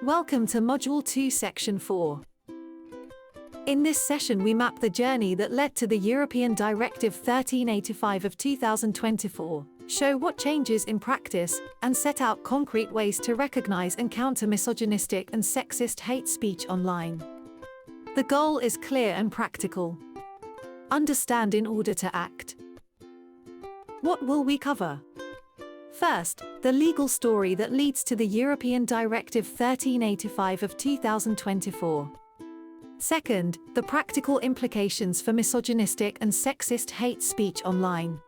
Welcome to Module 2 Section 4. In this session we map the journey that led to the European Directive 1385 of 2024, show what changes in practice, and set out concrete ways to recognize and counter misogynistic and sexist hate speech online. The goal is clear and practical. Understand in order to act. What will we cover? First, the legal story that leads to the European Directive 1385 of 2024. Second, the practical implications for misogynistic and sexist hate speech online.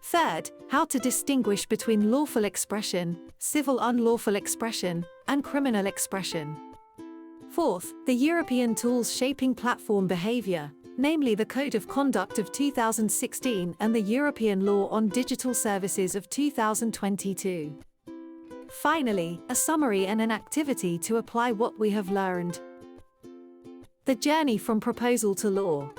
Third, how to distinguish between lawful expression, civil unlawful expression, and criminal expression. Fourth, the European tools shaping platform behavior, namely the Code of Conduct of 2016 and the European Law on Digital Services of 2022. Finally, a summary and an activity to apply what we have learned. The journey from proposal to law.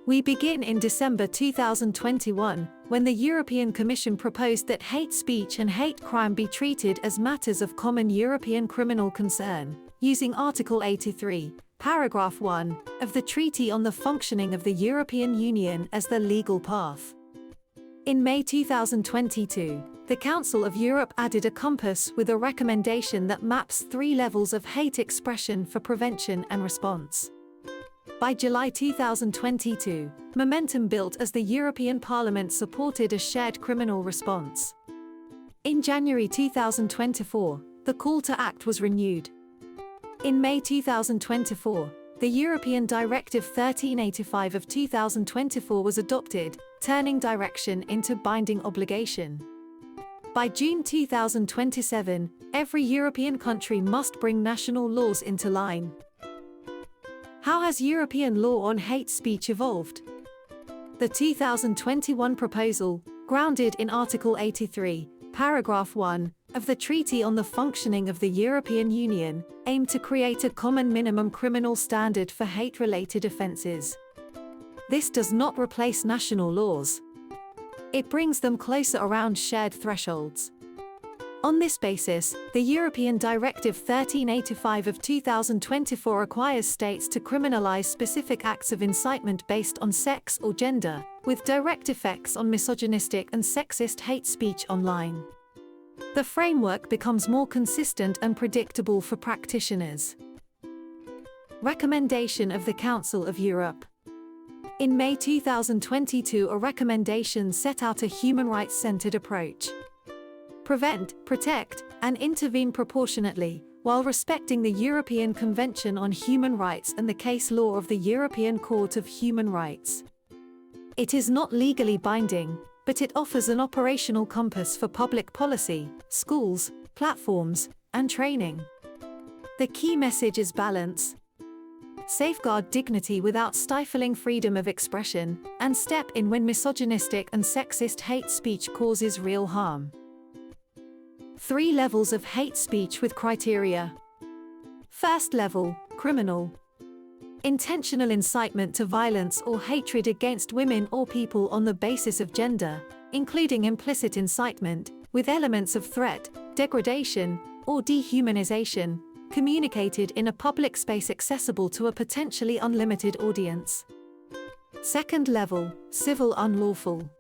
We begin in December 2021, when the European Commission proposed that hate speech and hate crime be treated as matters of common European criminal concern, using Article 83, Paragraph 1, of the Treaty on the Functioning of the European Union as the legal path. In May 2022, the Council of Europe added a compass with a recommendation that maps 3 levels of hate expression for prevention and response. By July 2022, momentum built as the European Parliament supported a shared criminal response. In January 2024, the call to act was renewed. In May 2024, the European Directive 1385 of 2024 was adopted, turning direction into binding obligation. By June 2027, every European country must bring national laws into line. How has European law on hate speech evolved? The 2021 proposal, grounded in Article 83, Paragraph 1, of the Treaty on the Functioning of the European Union, aimed to create a common minimum criminal standard for hate-related offences. This does not replace national laws. It brings them closer around shared thresholds. On this basis, the European Directive 1385 of 2024 requires states to criminalise specific acts of incitement based on sex or gender, with direct effects on misogynistic and sexist hate speech online. The framework becomes more consistent and predictable for practitioners. Recommendation of the Council of Europe. In May 2022, a recommendation set out a human rights-centered approach. Prevent, protect, and intervene proportionately, while respecting the European Convention on Human Rights and the case law of the European Court of Human Rights. It is not legally binding, but it offers an operational compass for public policy, schools, platforms, and training. The key message is balance. Safeguard dignity without stifling freedom of expression, and step in when misogynistic and sexist hate speech causes real harm. 3 levels of hate speech with criteria. First level, criminal. Intentional incitement to violence or hatred against women or people on the basis of gender, including implicit incitement, with elements of threat, degradation, or dehumanization, communicated in a public space accessible to a potentially unlimited audience. Second level, civil unlawful.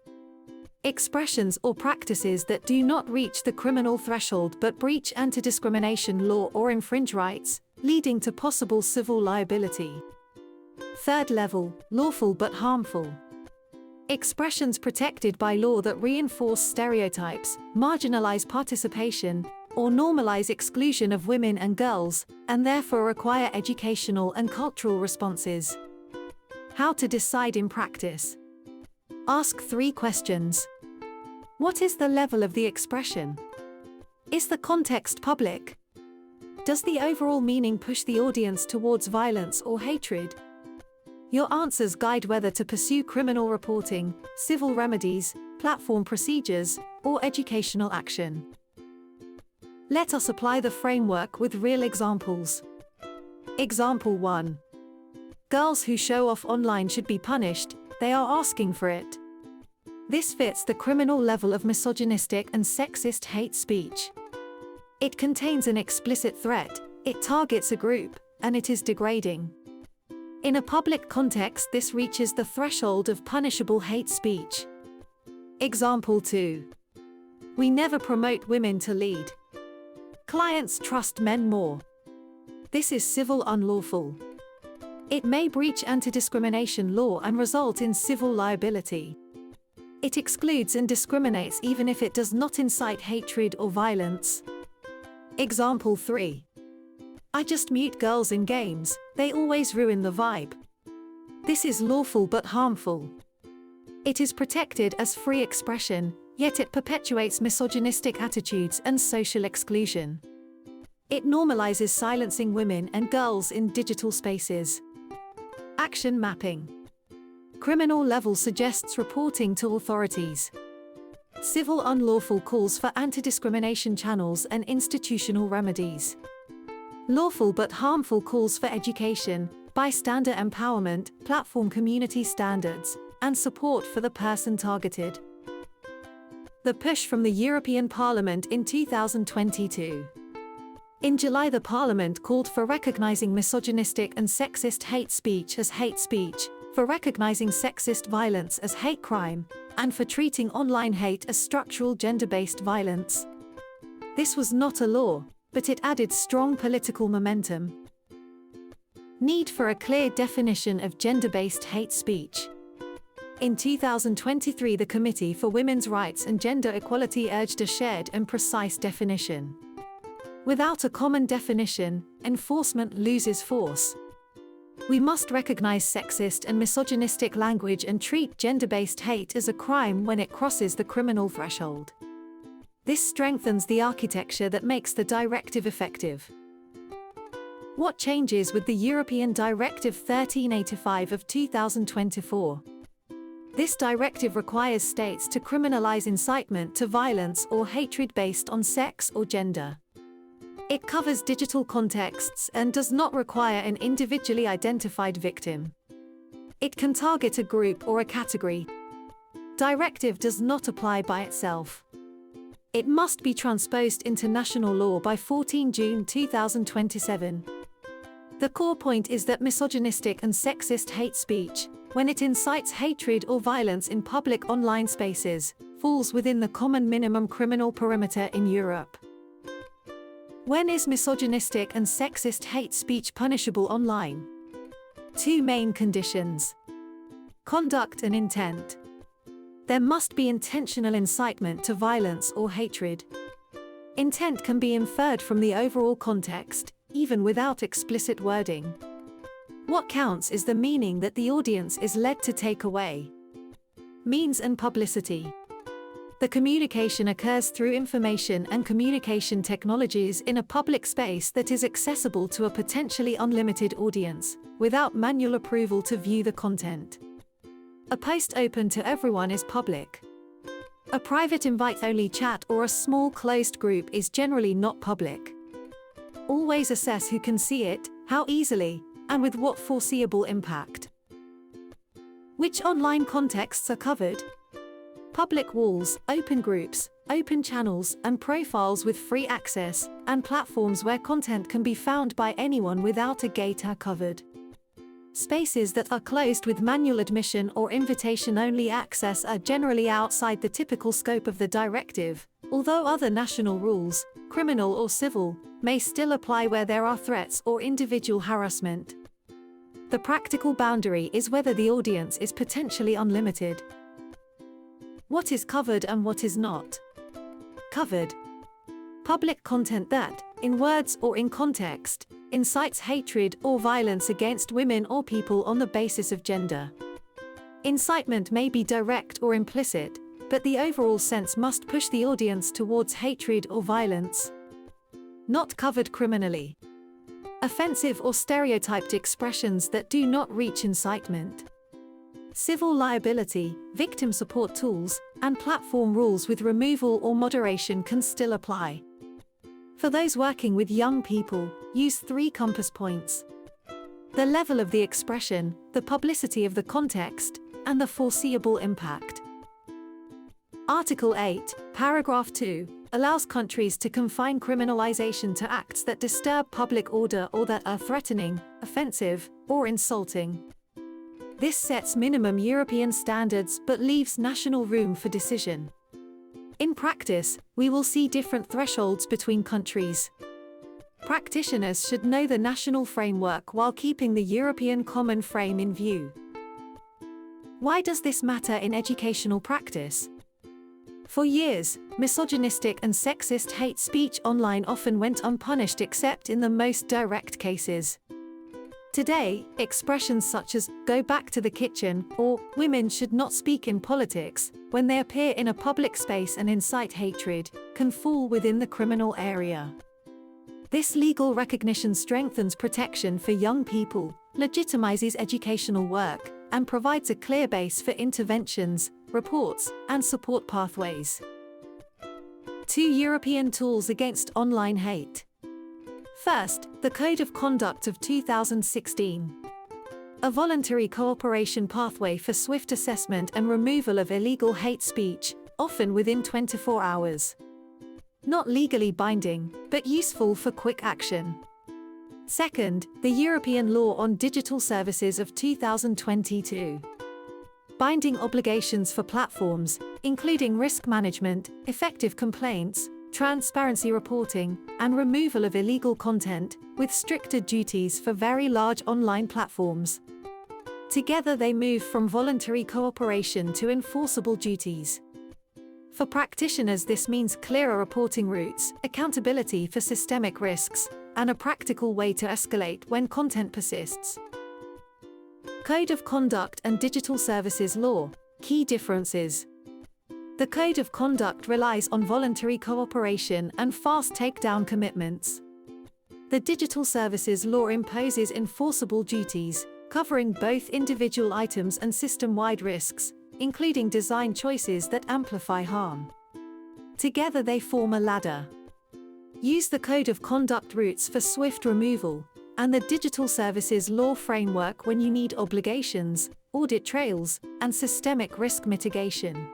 Expressions or practices that do not reach the criminal threshold but breach anti-discrimination law or infringe rights, leading to possible civil liability. Third level, lawful but harmful. Expressions protected by law that reinforce stereotypes, marginalize participation, or normalize exclusion of women and girls, and therefore require educational and cultural responses. How to decide in practice. Ask 3 questions. What is the level of the expression? Is the context public? Does the overall meaning push the audience towards violence or hatred? Your answers guide whether to pursue criminal reporting, civil remedies, platform procedures, or educational action. Let us apply the framework with real examples. Example 1. Girls who show off online should be punished, they are asking for it. This fits the criminal level of misogynistic and sexist hate speech. It contains an explicit threat, It targets a group, and it is degrading. In a public context, this reaches the threshold of punishable hate speech. Example 2. We never promote women to lead. Clients trust men more. This is civil unlawful. It may breach anti-discrimination law and result in civil liability. It excludes and discriminates even if it does not incite hatred or violence. Example 3. I just mute girls in games, they always ruin the vibe. This is lawful but harmful. It is protected as free expression, yet it perpetuates misogynistic attitudes and social exclusion. It normalizes silencing women and girls in digital spaces. Action mapping. Criminal level suggests reporting to authorities. Civil unlawful calls for anti-discrimination channels and institutional remedies. Lawful but harmful calls for education, bystander empowerment, platform community standards, and support for the person targeted. The push from the European Parliament in 2022. In July, the Parliament called for recognizing misogynistic and sexist hate speech as hate speech, for recognizing sexist violence as hate crime, and for treating online hate as structural gender-based violence. This was not a law, but it added strong political momentum. Need for a clear definition of gender-based hate speech. In 2023, the Committee for Women's Rights and Gender Equality urged a shared and precise definition. Without a common definition, enforcement loses force. We must recognize sexist and misogynistic language and treat gender-based hate as a crime when it crosses the criminal threshold. This strengthens the architecture that makes the directive effective. What changes with the European Directive 1385 of 2024? This directive requires states to criminalize incitement to violence or hatred based on sex or gender. It covers digital contexts and does not require an individually identified victim. It can target a group or a category. Directive does not apply by itself. It must be transposed into national law by 14 June 2027. The core point is that misogynistic and sexist hate speech, when it incites hatred or violence in public online spaces, falls within the common minimum criminal perimeter in Europe. When is misogynistic and sexist hate speech punishable online? Two main conditions: conduct and intent. There must be intentional incitement to violence or hatred. Intent can be inferred from the overall context, even without explicit wording. What counts is the meaning that the audience is led to take away. Means and publicity. The communication occurs through information and communication technologies in a public space that is accessible to a potentially unlimited audience, without manual approval to view the content. A post open to everyone is public. A private invite-only chat or a small closed group is generally not public. Always assess who can see it, how easily, and with what foreseeable impact. Which online contexts are covered? Public walls, open groups, open channels, and profiles with free access, and platforms where content can be found by anyone without a gate are covered. Spaces that are closed with manual admission or invitation-only access are generally outside the typical scope of the directive, although other national rules, criminal or civil, may still apply where there are threats or individual harassment. The practical boundary is whether the audience is potentially unlimited. What is covered and what is not? Covered. Public content that, in words or in context, incites hatred or violence against women or people on the basis of gender. Incitement may be direct or implicit, but the overall sense must push the audience towards hatred or violence. Not covered criminally. Offensive or stereotyped expressions that do not reach incitement. Civil liability, victim support tools, and platform rules with removal or moderation can still apply. For those working with young people, use 3 compass points: the level of the expression, the publicity of the context, and the foreseeable impact. Article 8, Paragraph 2, allows countries to confine criminalization to acts that disturb public order or that are threatening, offensive, or insulting. This sets minimum European standards but leaves national room for decision. In practice, we will see different thresholds between countries. Practitioners should know the national framework while keeping the European common frame in view. Why does this matter in educational practice? For years, misogynistic and sexist hate speech online often went unpunished except in the most direct cases. Today, expressions such as "go back to the kitchen" or "women should not speak in politics," when they appear in a public space and incite hatred, can fall within the criminal area. This legal recognition strengthens protection for young people, legitimizes educational work, and provides a clear base for interventions, reports, and support pathways. 2 European tools against online hate. First, the Code of Conduct of 2016. A voluntary cooperation pathway for swift assessment and removal of illegal hate speech, often within 24 hours. Not legally binding, but useful for quick action. Second, the European Law on Digital Services of 2022. Binding obligations for platforms, including risk management, effective complaints, transparency reporting, and removal of illegal content, with stricter duties for very large online platforms. Together they move from voluntary cooperation to enforceable duties. For practitioners, this means clearer reporting routes, accountability for systemic risks, and a practical way to escalate when content persists. Code of Conduct and Digital Services Law. Key differences. The Code of Conduct relies on voluntary cooperation and fast takedown commitments. The Digital Services Law imposes enforceable duties, covering both individual items and system-wide risks, including design choices that amplify harm. Together they form a ladder. Use the Code of Conduct routes for swift removal, and the Digital Services Law framework when you need obligations, audit trails, and systemic risk mitigation.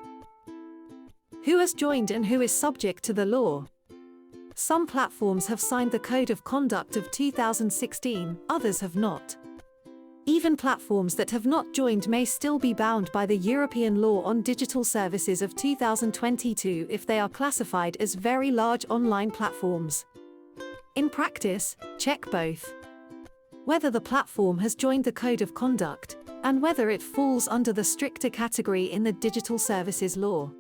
Who has joined and who is subject to the law? Some platforms have signed the Code of Conduct of 2016, others have not. Even platforms that have not joined may still be bound by the European Law on Digital Services of 2022 if they are classified as very large online platforms. In practice, check both. Whether the platform has joined the Code of Conduct, and whether it falls under the stricter category in the Digital Services Law.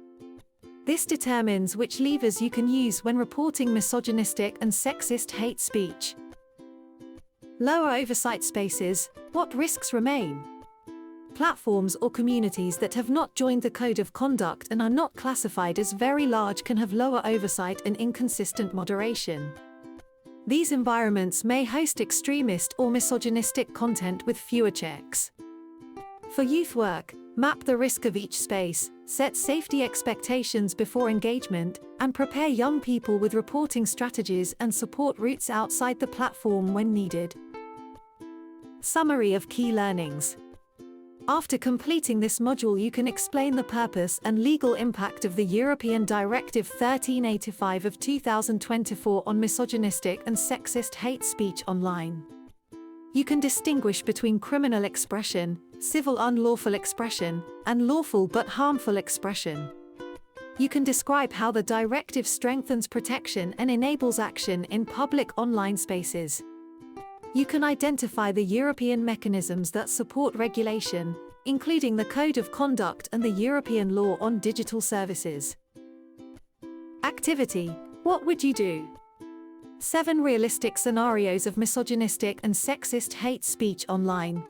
This determines which levers you can use when reporting misogynistic and sexist hate speech. Lower oversight spaces. What risks remain? Platforms or communities that have not joined the Code of Conduct and are not classified as very large can have lower oversight and inconsistent moderation. These environments may host extremist or misogynistic content with fewer checks. For youth work, map the risk of each space, set safety expectations before engagement, and prepare young people with reporting strategies and support routes outside the platform when needed. Summary of key learnings. After completing this module, you can explain the purpose and legal impact of the European Directive 1385 of 2024 on misogynistic and sexist hate speech online. You can distinguish between criminal expression, civil unlawful expression, and lawful but harmful expression. You can describe how the directive strengthens protection and enables action in public online spaces. You can identify the European mechanisms that support regulation, including the Code of Conduct and the European Law on Digital Services. Activity. What would you do? 7 realistic scenarios of misogynistic and sexist hate speech online.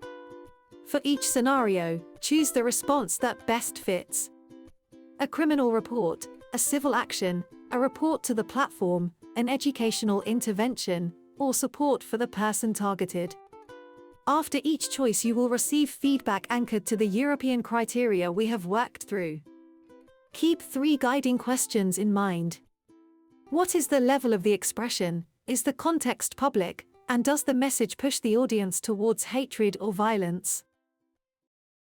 For each scenario, choose the response that best fits. A criminal report, a civil action, a report to the platform, an educational intervention, or support for the person targeted. After each choice, you will receive feedback anchored to the European criteria we have worked through. Keep 3 guiding questions in mind. What is the level of the expression? Is the context public? And does the message push the audience towards hatred or violence?